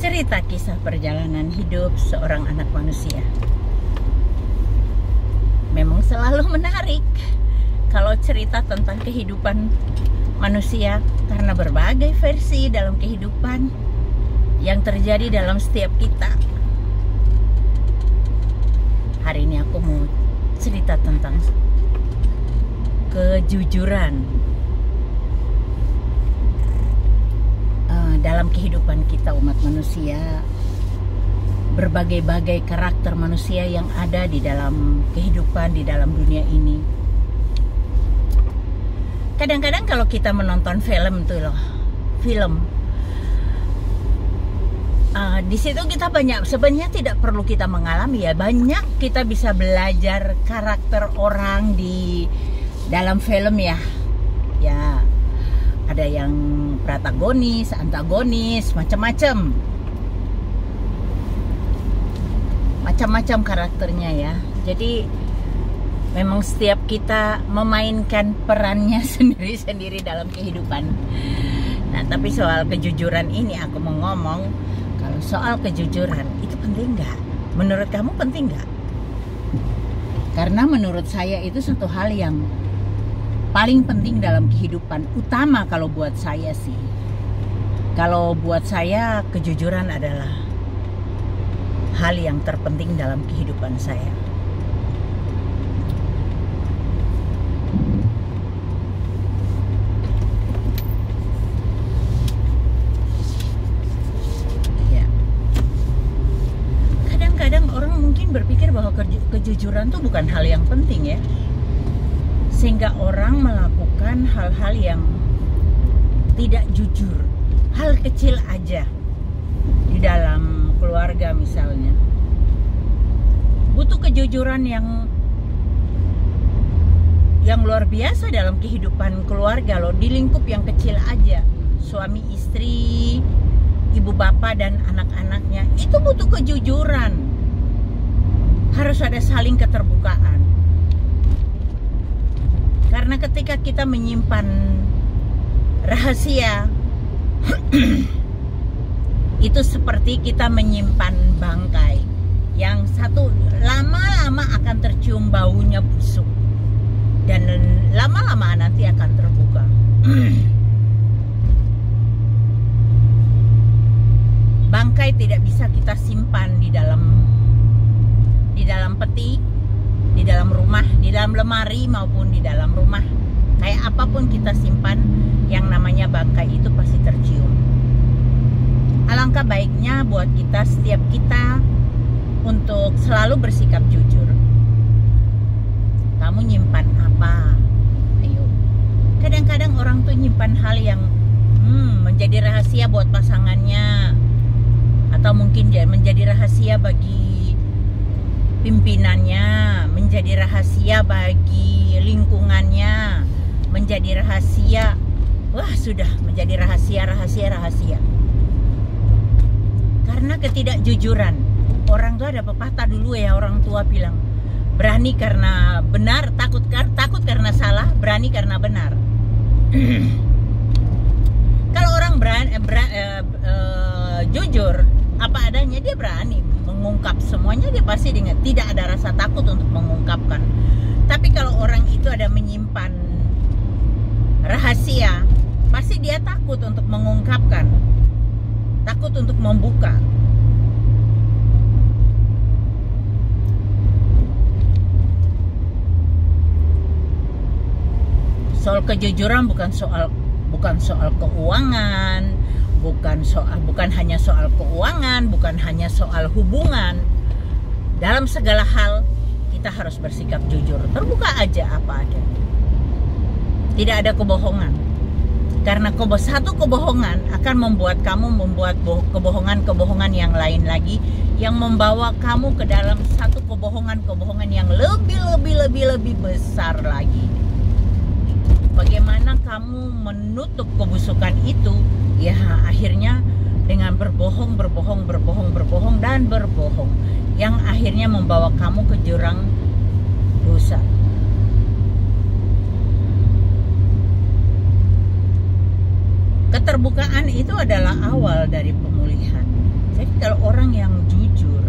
Cerita kisah perjalanan hidup seorang anak manusia. Memang selalu menarik kalau cerita tentang kehidupan manusia, karena berbagai versi dalam kehidupan yang terjadi dalam setiap kita. Hari ini aku mau cerita tentang kejujuran dalam kehidupan kita umat manusia. Berbagai-bagai karakter manusia yang ada di dalam kehidupan, di dalam dunia ini. Kadang-kadang kalau kita menonton film tuh loh, di situ kita banyak, sebenarnya tidak perlu kita mengalami ya, banyak kita bisa belajar karakter orang di dalam film ya. Ya, ada yang protagonis, antagonis, macam-macam karakternya ya. Jadi memang setiap kita memainkan perannya sendiri-sendiri dalam kehidupan. Nah, tapi soal kejujuran ini aku mau ngomong, kalau soal kejujuran itu penting nggak? Menurut kamu penting nggak? Karena menurut saya itu satu hal yang paling penting dalam kehidupan, utama kalau buat saya sih. Kalau buat saya kejujuran adalah hal yang terpenting dalam kehidupan saya. Ya. Kadang-kadang orang mungkin berpikir bahwa kejujuran itu bukan hal yang penting ya. Sehingga orang melakukan hal-hal yang tidak jujur. Hal kecil aja di dalam keluarga misalnya. Butuh kejujuran yang luar biasa dalam kehidupan keluarga loh. Di lingkup yang kecil aja. Suami istri, ibu bapak dan anak-anaknya. Itu butuh kejujuran. Harus ada saling keterbukaan. Karena ketika kita menyimpan rahasia, itu seperti kita menyimpan bangkai yang satu lama-lama akan tercium baunya busuk dan lama-lama nanti akan terbuka. Bangkai tidak bisa kita simpan di dalam peti, di dalam rumah, di dalam lemari maupun di dalam rumah. Kayak apapun kita simpan, yang namanya bangkai itu pasti tercium. Alangkah baiknya buat kita, setiap kita, untuk selalu bersikap jujur. Kamu nyimpan apa? Ayo. Kadang-kadang orang tuh nyimpan hal yang menjadi rahasia buat pasangannya, atau mungkin menjadi rahasia bagi pimpinannya, menjadi rahasia bagi lingkungannya, menjadi rahasia, sudah menjadi rahasia. Karena ketidakjujuran. Orang tuh ada pepatah dulu ya, orang tua bilang, berani karena benar, takut karena salah, berani karena benar. Kalau orang jujur apa adanya, dia berani mengungkap semuanya, dia pasti tidak ada rasa takut untuk mengungkapkan. Tapi kalau orang itu ada menyimpan rahasia, pasti dia takut untuk mengungkapkan, takut untuk membuka. Soal kejujuran bukan soal keuangan, bukan hanya soal keuangan, bukan hanya soal hubungan. Dalam segala hal kita harus bersikap jujur, terbuka aja apa ada. Tidak ada kebohongan. Karena satu kebohongan akan membuat kamu membuat kebohongan yang lain lagi, yang membawa kamu ke dalam satu kebohongan yang lebih besar lagi. Bagaimana kamu menutup kebusukan itu? Ya, akhirnya dengan berbohong yang akhirnya membawa kamu ke jurang dosa. Keterbukaan itu adalah awal dari pemulihan. kalau orang yang jujur,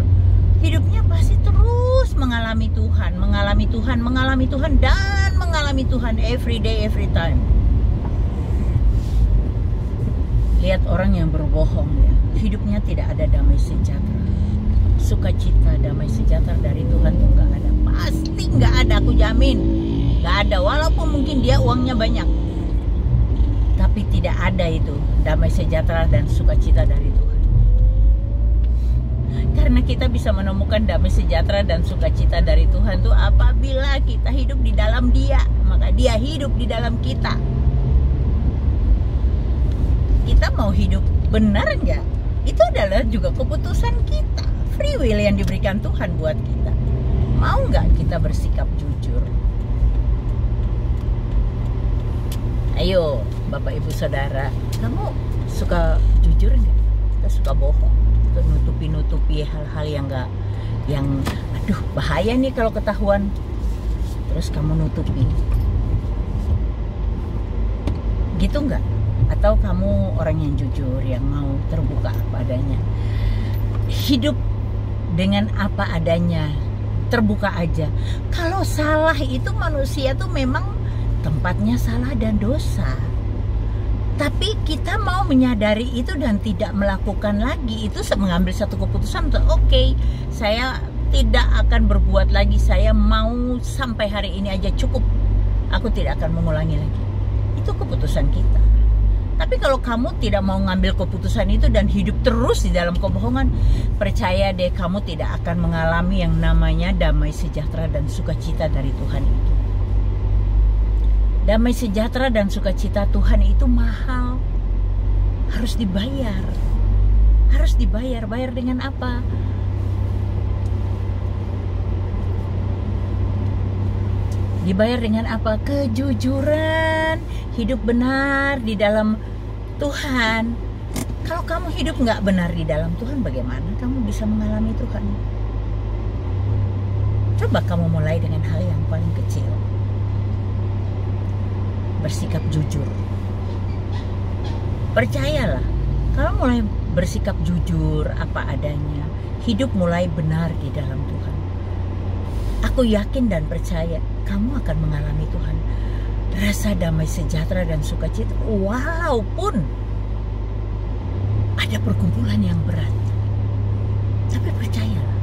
hidupnya pasti terus mengalami Tuhan, mengalami Tuhan, mengalami Tuhan, dan mengalami Tuhan every day, every time. Lihat orang yang berbohong ya, hidupnya tidak ada damai sejahtera. Sukacita, damai sejahtera dari Tuhan tuh nggak ada. Pasti nggak ada, aku jamin. Nggak ada, walaupun mungkin dia uangnya banyak. Tapi tidak ada itu, damai sejahtera dan sukacita dari Tuhan. Karena kita bisa menemukan damai sejahtera dan sukacita dari Tuhan tuh apabila kita hidup di dalam Dia, maka Dia hidup di dalam kita. Kita mau hidup benar nggak? Itu adalah juga keputusan kita, free will yang diberikan Tuhan buat kita. Mau nggak kita bersikap jujur? Ayo, Bapak Ibu Saudara, kamu suka jujur nggak? Kita suka bohong, kita nutupi hal-hal yang nggak, aduh bahaya nih kalau ketahuan. Terus kamu nutupi, gitu nggak? Atau kamu orang yang jujur, yang mau terbuka apa adanya, hidup dengan apa adanya, terbuka aja. Kalau salah itu manusia tuh memang tempatnya salah dan dosa. Tapi kita mau menyadari itu dan tidak melakukan lagi, itu mengambil satu keputusan untuk oke, saya tidak akan berbuat lagi, saya mau sampai hari ini aja cukup, aku tidak akan mengulangi lagi. Itu keputusan kita. Tapi kalau kamu tidak mau ngambil keputusan itu dan hidup terus di dalam kebohongan, percaya deh, kamu tidak akan mengalami yang namanya damai sejahtera dan sukacita dari Tuhan itu. Damai sejahtera dan sukacita Tuhan itu mahal. Harus dibayar. Harus dibayar. Bayar dengan apa? Dibayar dengan apa? Kejujuran. Hidup benar di dalam Tuhan. Kalau kamu hidup nggak benar di dalam Tuhan, bagaimana kamu bisa mengalami Tuhan? Coba kamu mulai dengan hal yang paling kecil. Bersikap jujur. Percayalah, kalau mulai bersikap jujur apa adanya, hidup mulai benar di dalam Tuhan. Aku yakin dan percaya kamu akan mengalami Tuhan. Rasa damai sejahtera dan sukacita, walaupun ada pergumulan yang berat. Tapi percayalah,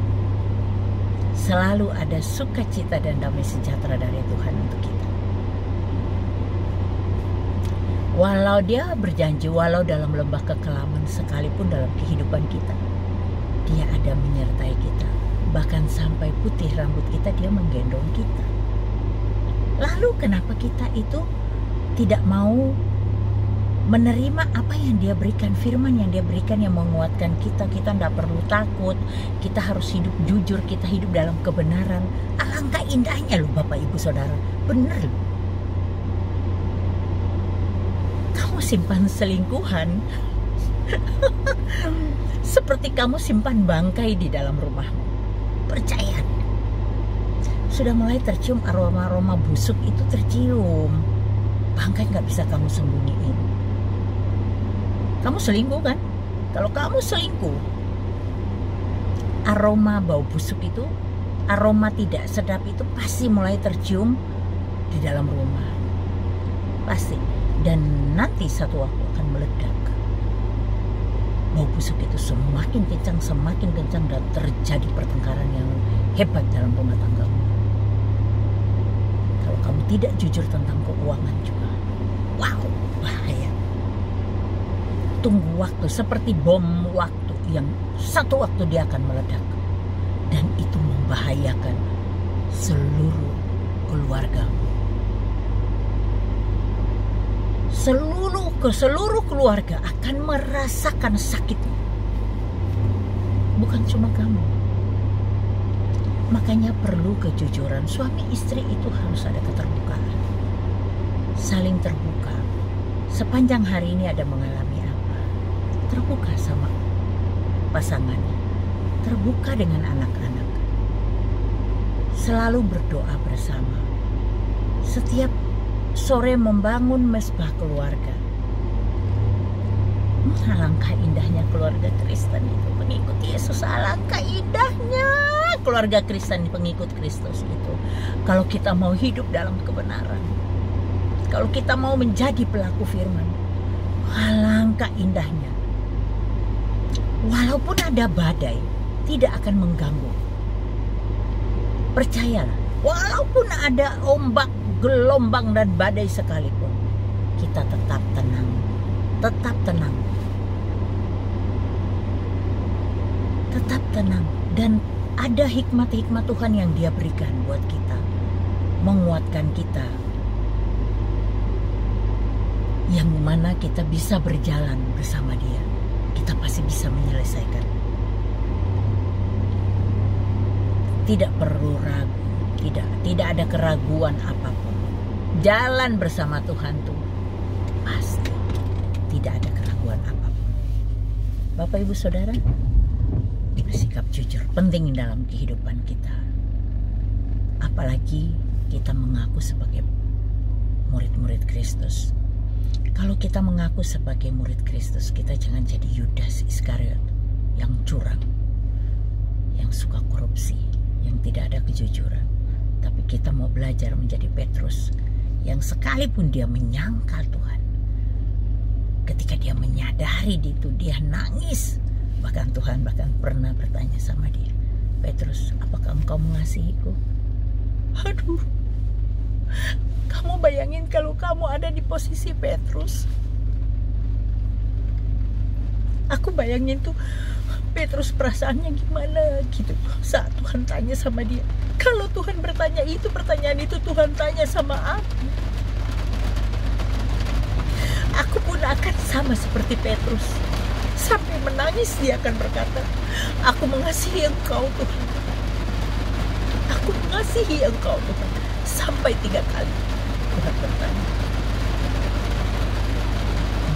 selalu ada sukacita dan damai sejahtera dari Tuhan untuk kita. Walau Dia berjanji, walau dalam lembah kekelaman sekalipun dalam kehidupan kita, Dia ada menyertai kita. Bahkan sampai putih rambut kita, Dia menggendong kita. Lalu kenapa kita itu tidak mau menerima apa yang Dia berikan, firman yang Dia berikan yang menguatkan kita? Kita tidak perlu takut, kita harus hidup jujur, kita hidup dalam kebenaran. Alangkah indahnya loh Bapak Ibu Saudara, bener loh. Kamu simpan selingkuhan seperti kamu simpan bangkai di dalam rumahmu. Percaya, sudah mulai tercium aroma-aroma busuk itu tercium. Bangkai nggak bisa kamu sembunyiin. Kamu selingkuh kan? Kalau kamu selingkuh, aroma bau busuk itu, aroma tidak sedap itu pasti mulai tercium di dalam rumah. Pasti. Dan nanti satu waktu akan meledak. Bau busuk itu semakin kencang dan terjadi pertengkaran yang hebat dalam rumah tanggamu. Kalau kamu tidak jujur tentang keuangan juga, wow, bahaya. Tunggu waktu, seperti bom waktu yang satu waktu dia akan meledak. Dan itu membahayakan seluruh keluargamu. Seluruh keluarga akan merasakan sakitnya. Bukan cuma kamu. Makanya perlu kejujuran. Suami istri itu harus ada keterbukaan. Saling terbuka. Sepanjang hari ini ada mengalami apa? Terbuka sama pasangannya. Terbuka dengan anak-anak. Selalu berdoa bersama. Setiap sore membangun mesbah keluarga. Alangkah indahnya keluarga Kristen itu, mengikuti keluarga Kristen, pengikut Kristus itu, kalau kita mau hidup dalam kebenaran, kalau kita mau menjadi pelaku firman, alangkah indahnya. Walaupun ada badai, tidak akan mengganggu. Percayalah, walaupun ada ombak, gelombang dan badai sekalipun, kita tetap tenang. Tetap tenang. Tetap tenang. Dan ada hikmat-hikmat Tuhan yang Dia berikan buat kita, menguatkan kita, yang mana kita bisa berjalan bersama Dia. Kita pasti bisa menyelesaikan. Tidak perlu ragu, tidak ada keraguan apapun. Jalan bersama Tuhan tuh pasti tidak ada keraguan apapun. Bapak Ibu Saudara, bersikap jujur penting dalam kehidupan kita. Apalagi kita mengaku sebagai murid-murid Kristus. Kalau kita mengaku sebagai murid Kristus, kita jangan jadi Yudas Iskariot yang curang, yang suka korupsi, yang tidak ada kejujuran. Tapi kita mau belajar menjadi Petrus, yang sekalipun dia menyangkal Tuhan, ketika dia menyadari itu, dia nangis. Bahkan Tuhan pernah bertanya sama dia, Petrus, apakah engkau mengasihiku? Aduh, kamu bayangin kalau kamu ada di posisi Petrus. Aku bayangin tuh Petrus perasaannya gimana gitu saat Tuhan tanya sama dia. Kalau Tuhan bertanya itu, pertanyaan itu Tuhan tanya sama aku. Aku pun akan sama seperti Petrus. Sampai menangis dia akan berkata, aku mengasihi engkau Tuhan. Aku mengasihi engkau Tuhan. Sampai 3 kali Tuhan bertanya.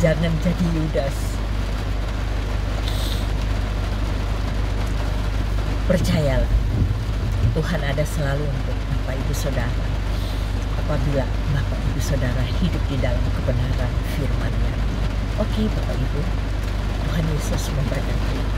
Jangan jadi Yudas. Percayalah, Tuhan ada selalu untuk Bapak Ibu Saudara. Apabila Bapak Ibu Saudara hidup di dalam kebenaran firman-Nya. Oke Bapak Ibu, Tuhan Yesus memberkati.